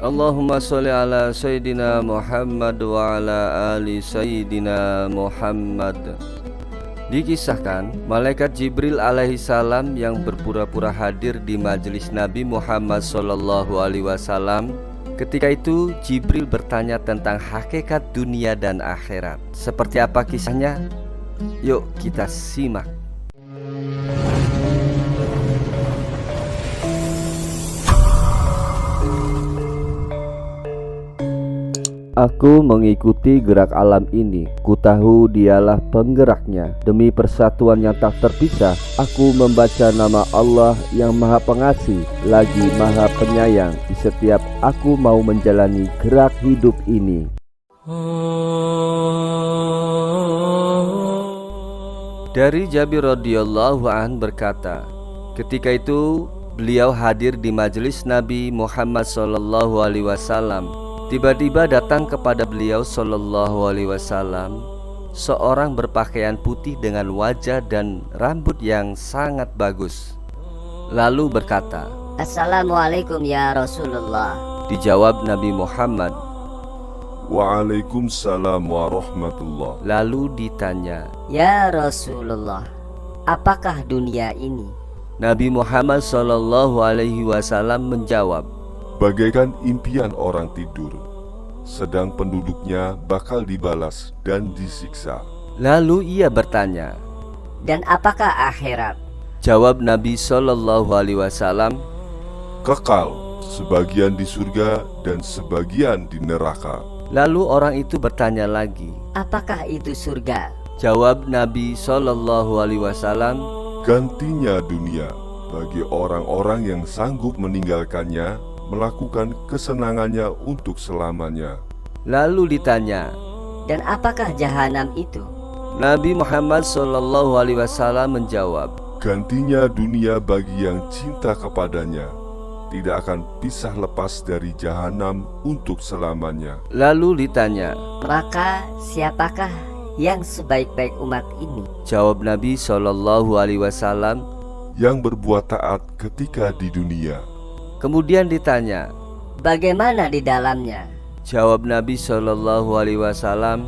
Allahumma sholli ala Sayyidina Muhammad wa ala ali Sayyidina Muhammad. Dikisahkan, malaikat Jibril alaihi salam yang berpura-pura hadir di majelis Nabi Muhammad sallallahu alaihi wasallam. Ketika itu Jibril bertanya tentang hakikat dunia dan akhirat. Seperti apa kisahnya? Yuk kita simak. Aku mengikuti gerak alam ini. Kutahu dialah penggeraknya. Demi persatuan yang tak terpisah, aku membaca nama Allah yang Maha Pengasih lagi Maha Penyayang di setiap aku mau menjalani gerak hidup ini. Dari Jabir radhiyallahu an berkata, ketika itu beliau hadir di majelis Nabi Muhammad sallallahu alaihi wasallam. Tiba-tiba datang kepada beliau sallallahu alaihi wasallam seorang berpakaian putih dengan wajah dan rambut yang sangat bagus. Lalu berkata, Assalamualaikum ya Rasulullah. Dijawab Nabi Muhammad, Waalaikumsalam warahmatullah. Lalu ditanya, Ya Rasulullah, apakah dunia ini? Nabi Muhammad sallallahu alaihi wasallam menjawab, Bagaikan impian orang tidur, sedang penduduknya bakal dibalas dan disiksa. Lalu ia bertanya, Dan apakah akhirat? jawab Nabi sallallahu alaihi wasallam, Kekal, sebagian di surga dan sebagian di neraka. Lalu orang itu bertanya lagi, Apakah itu surga? jawab Nabi sallallahu alaihi wasallam, Gantinya dunia bagi orang-orang yang sanggup meninggalkannya, melakukan kesenangannya untuk selamanya. Lalu ditanya, Dan apakah jahanam itu? Nabi Muhammad sallallahu alaihi wasallam menjawab, Gantinya dunia bagi yang cinta kepadanya, tidak akan pisah lepas dari jahanam untuk selamanya. Lalu ditanya, Maka siapakah yang sebaik-baik umat ini? jawab Nabi sallallahu alaihi wasallam. Yang berbuat taat ketika di dunia. Kemudian ditanya, Bagaimana di dalamnya? jawab Nabi sallallahu alaihi wasallam.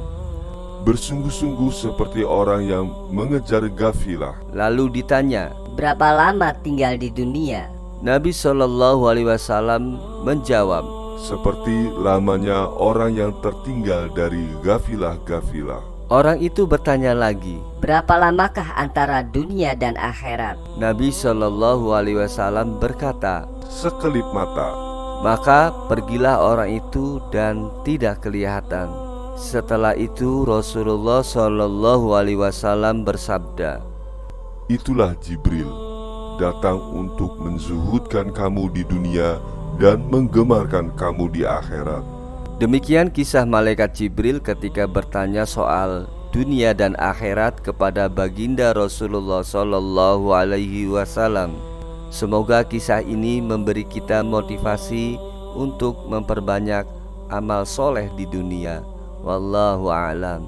Bersungguh-sungguh seperti orang yang mengejar gafilah. Lalu ditanya, Berapa lama tinggal di dunia? Nabi sallallahu alaihi wasallam menjawab, Seperti lamanya orang yang tertinggal dari gafilah-gafilah. Orang itu bertanya lagi. Berapa lamakah antara dunia dan akhirat? Nabi sallallahu alaihi wasallam berkata, Sekelip mata. maka pergilah orang itu dan tidak kelihatan. Setelah itu Rasulullah sallallahu alaihi wasallam bersabda, Itulah Jibril, datang untuk menzuhudkan kamu di dunia dan menggemarkan kamu di akhirat. Demikian kisah malaikat Jibril ketika bertanya soal dunia dan akhirat kepada baginda Rasulullah sallallahu alaihi wasallam. Semoga kisah ini memberi kita motivasi untuk memperbanyak amal soleh di dunia. Wallahu a'lam.